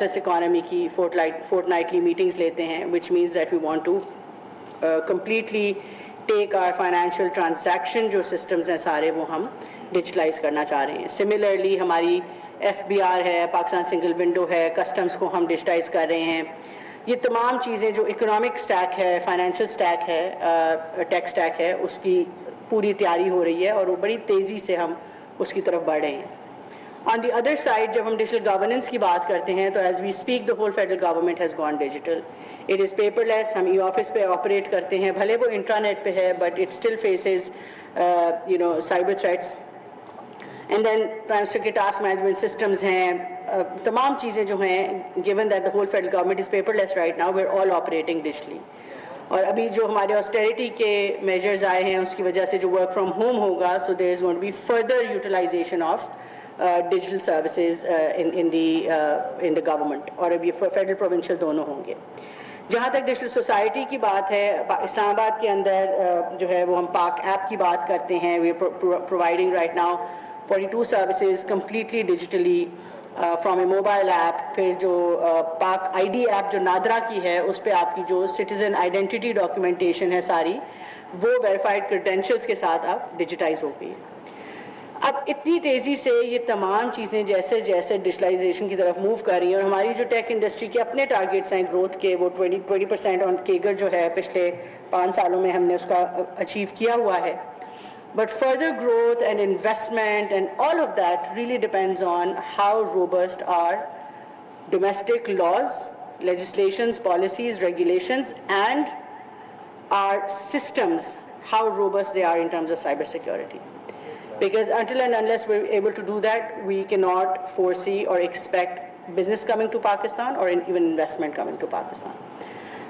this economy की fortnightly meetings लेते हैं, which means that we want to completely take our financial transaction जो systems हैं सारे वो हम digitalize करना चाह रहे हैं. Similarly हमारी FBR है, पाकिस्तान सिंगल विंडो है, customs को हम digitize कर रहे हैं. ये तमाम चीज़ें जो economic stack है, financial stack है, tech stack है, उसकी पूरी तैयारी हो रही है और वो बड़ी तेज़ी से हम उसकी तरफ बढ़ रहे हैं. On the other side, जब हम digital governance की बात करते हैं तो as we speak the whole federal government has gone digital. It is paperless. हम e-office पे operate करते हैं, भले वो intranet पे है, but it still faces cyber threats. And then Prime Minister के task management systems हैं, तमाम चीज़ें जो हैं, given that the whole federal government is paperless right now, we're all operating digitally. और अभी जो हमारे austerity के measures आए हैं उसकी वजह से जो work from home होगा, so there is going to be further utilization of digital services in the government और अभी federal provincial दोनों होंगे. जहाँ तक digital society की बात है, इस्लामाबाद के अंदर जो है वो हम पाक ऐप की बात करते हैं. We are providing right now 42 services completely digitally from a mobile app. फिर जो पाक ID ऐप जो नादरा की है उस पे आपकी जो citizen identity documentation है सारी वो verified credentials के साथ आप digitize हो गई. अब इतनी तेज़ी से ये तमाम चीज़ें जैसे जैसे डिजिटलाइजेशन की तरफ मूव कर रही हैं और हमारी जो टेक इंडस्ट्री के अपने टारगेट्स हैं ग्रोथ के वो 20% ऑन केगर जो है पिछले 5 सालों में हमने उसका अचीव किया हुआ है. But further growth and investment and all of that really depends on how robust are domestic laws, legislations, policies, regulations and are systems, how robust they are in terms of cyber security. Because until and unless we're able to do that, we cannot foresee or expect business coming to Pakistan or even investment coming to Pakistan.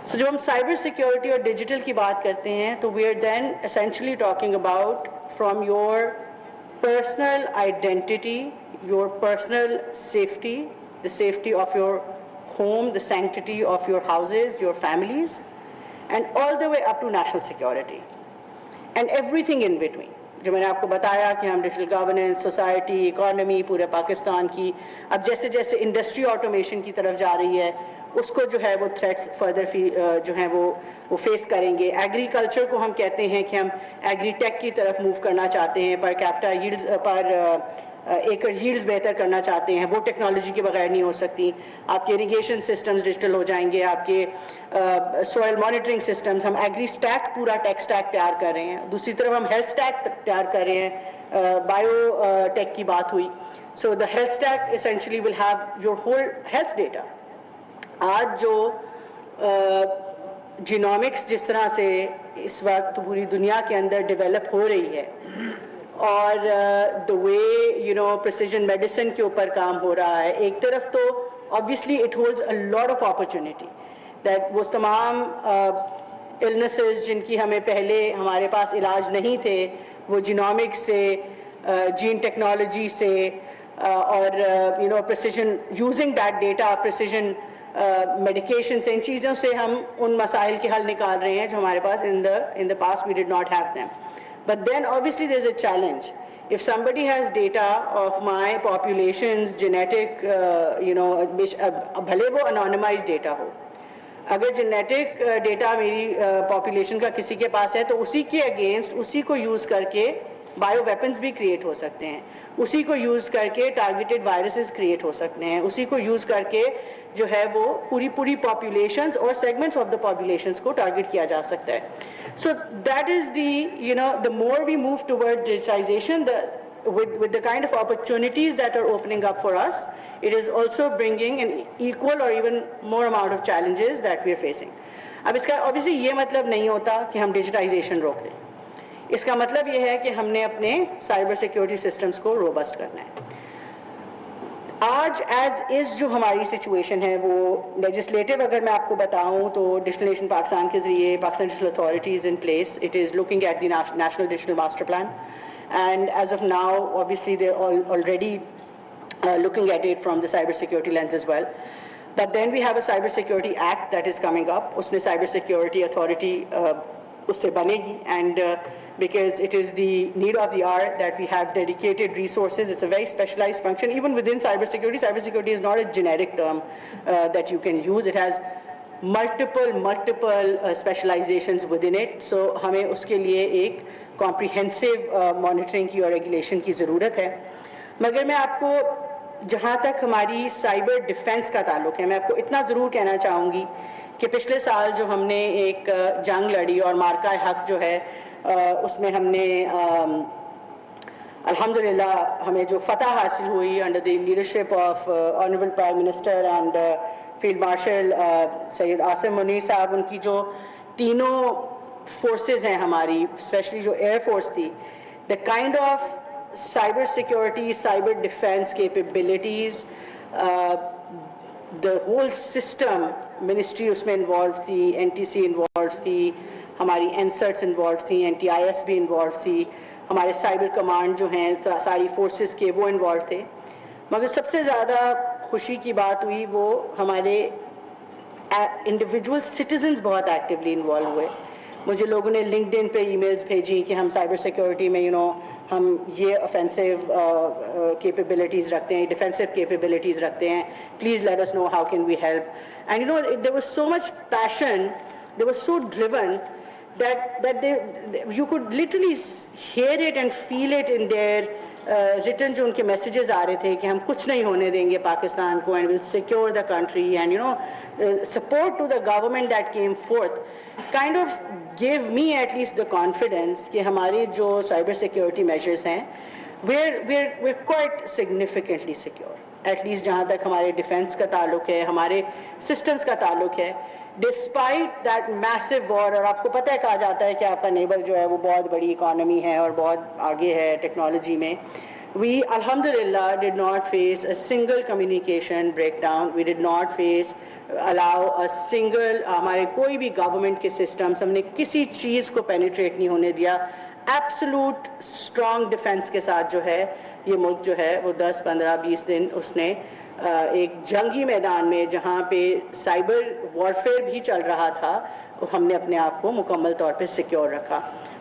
So जब हम cyber security और digital की बात करते हैं तो we are then essentially talking about from your personal identity, your personal safety, the safety of your home, the sanctity of your houses, your families, and all the way up to national security and everything in between. जो मैंने आपको बताया कि हम digital governance, society, economy पूरे पाकिस्तान की अब जैसे जैसे इंडस्ट्री ऑटोमेशन की तरफ जा रही है उसको जो है वो थ्रेट्स फर्दर जो हैं वो फेस करेंगे. एग्रीकल्चर को हम कहते हैं कि हम एग्री टेक की तरफ मूव करना चाहते हैं, पर कैपिटा यील्ड्स पर एकड़ यील्ड्स बेहतर करना चाहते हैं, वो टेक्नोलॉजी के बगैर नहीं हो सकती. आपके इरिगेशन सिस्टम्स डिजिटल हो जाएंगे, आपके सॉइल मॉनिटरिंग सिस्टम्स, हम एग्री स्टैक पूरा टेक स्टैक तैयार कर रहे हैं. दूसरी तरफ हम हेल्थ स्टैक तैयार कर रहे हैं, बायो टेक की बात हुई. So the health stack essentially will have your whole health data. आज जो जीनोमिक्स जिस तरह से इस वक्त पूरी दुनिया के अंदर डेवलप हो रही है और द वे प्रिसिजन मेडिसिन के ऊपर काम हो रहा है, एक तरफ तो obviously it holds a lot of opportunity that वो तमाम इलनेसेस जिनकी हमें पहले हमारे पास इलाज नहीं थे वो जीनोमिक्स से, जीन टेक्नोलॉजी से और precision using that data, precision medication से, इन चीज़ों से हम उन मसाइल के हल निकाल रहे हैं जो हमारे पास in the past we did not have them. But then obviously there's a challenge. If somebody has data of my population's genetic, भले वो anonymized data हो, अगर genetic data मेरी population का किसी के पास है तो उसी के against उसी को use करके बायो वेपन्स भी क्रिएट हो सकते हैं, उसी को यूज़ करके टारगेटेड वायरसेस क्रिएट हो सकते हैं, उसी को यूज़ करके जो है वो पूरी पॉपुलेशंस और सेगमेंट्स ऑफ द पॉपुलेशंस को टारगेट किया जा सकता है. So that is the more we move toward digitisation with the kind of opportunities that are opening up for us, it is also bringing an equal or even more amount of challenges that we are facing. अब इसका obviously ये मतलब नहीं होता कि हम digitisation रोक दें. इसका मतलब ये है कि हमने अपने साइबर सिक्योरिटी सिस्टम्स को रोबस्ट करना है. आज एज इज़ जो हमारी सिचुएशन है वो लेजिस्लेटिव अगर मैं आपको बताऊं तो डिजिटल नेशन पाकिस्तान के ज़रिए Pakistan digital authorities in place, it is looking at the national digital master plan and as of now obviously they already looking at it from the cyber security lens as well. But then we have a cyber security act that is coming up. उसने cyber security authority उससे बनेगी, and because it is the need of the hour that we have dedicated resources. It's a very specialized function. Even within cybersecurity, cybersecurity is not a generic term that you can use. It has multiple specializations within it. So हमें उसके लिए एक comprehensive monitoring की और regulation की ज़रूरत है. मगर मैं आपको जहाँ तक हमारी साइबर डिफेंस का ताल्लुक है, मैं आपको इतना ज़रूर कहना चाहूँगी कि पिछले साल जो हमने एक जंग लड़ी और मार्का हक जो है उसमें हमने अल्हम्दुलिल्लाह हमें जो फतह हासिल हुई under the leadership of honourable prime minister and field marshal Syed Asim Munir साहब, उनकी जो तीनों फोर्सेस हैं हमारी, स्पेशली जो एयर फोर्स थी, the kind of cyber security, cyber defense capabilities, the whole system, ministry उसमें involved थी, NTC involved थी, हमारी NCERTs involved थी, NTIS भी involved थी, हमारे cyber command जो हैं सारी forces के वो involved थे. मगर सबसे ज़्यादा खुशी की बात हुई वो हमारे individual citizens बहुत actively involved हुए. मुझे लोगों ने लिंक्डइन पे ईमेल्स भेजी कि हम साइबर सिक्योरिटी में हम ये ऑफेंसिव कैपेबिलिटीज़ रखते हैं, डिफेंसिव कैपेबिलिटीज़ रखते हैं, please let us know how can we help. And there was so much passion, they were so driven that you could literally hear it and feel it in their written जो उनके messages आ रहे थे कि हम कुछ नहीं होने देंगे पाकिस्तान को, and will secure the country, and support to the government that came forth kind of gave me at least the confidence कि हमारे जो cyber security measures हैं we're quite significantly secure, at least जहाँ तक हमारे डिफेंस का ताल्लुक है, हमारे सिस्टम्स का ताल्लुक है. डिस्पाइट दैट मैसिव वॉर, और आपको पता है कहा जाता है कि आपका नेबर जो है वो बहुत बड़ी इकॉनमी है और बहुत आगे है टेक्नोलॉजी में. वी अल्हम्दुलिल्लाह did not face a single communication breakdown, we did not face allow a single, हमारे कोई भी गवर्नमेंट के सिस्टम्स हमने किसी चीज़ को पेनिट्रेट नहीं होने दिया. एब्सोलूट स्ट्रॉन्ग डिफेंस के साथ जो है ये मुल्क जो है वो 10, 15, 20 दिन उसने एक जंगी मैदान में जहाँ पे साइबर वॉरफेयर भी चल रहा था हमने अपने आप को मुकम्मल तौर पे सिक्योर रखा.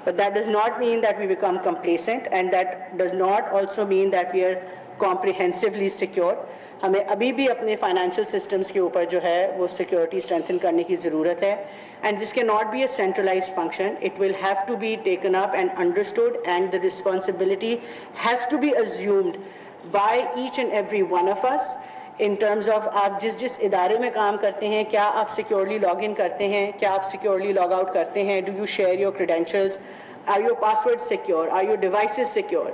But that does not mean that we become complacent, and that does not also mean that we are comprehensively secure. हमें अभी भी अपने फाइनेंशियल सिस्टम्स के ऊपर जो है वो सिक्योरिटी स्ट्रेंथन करने की ज़रूरत है. And this can not be a centralised function, it will have to be taken up and understood, and the responsibility has to be assumed by each and every one of us in terms of आप जिस इदारे में काम करते हैं, क्या आप securely log in करते हैं, क्या आप सिक्योरली लॉग आउट करते हैं, do you share your credentials, are your password secure, are your devices secure.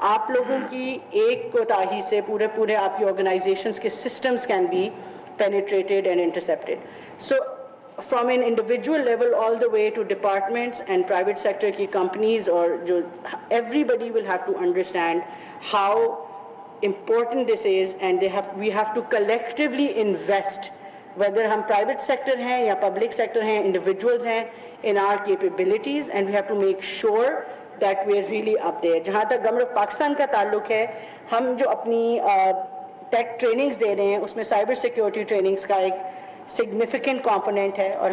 आप लोगों की एक कोताही से पूरे आपकी ऑर्गेनाइजेशंस के systems can be penetrated and intercepted. So from an individual level all the way to departments and private sector की companies, और जो everybody will have to understand how important this is, and we have to collectively invest, whether हम private sector हैं या public sector हैं, individuals हैं, in our capabilities, and we have to make sure that we are really up there. जहाँ तक government of Pakistan का ताल्लुक है, हम जो अपनी टेक ट्रेनिंग्स दे रहे हैं उसमें साइबर सिक्योरिटी ट्रेनिंग्स का एक सिग्निफिकेंट कंपोनेंट है, और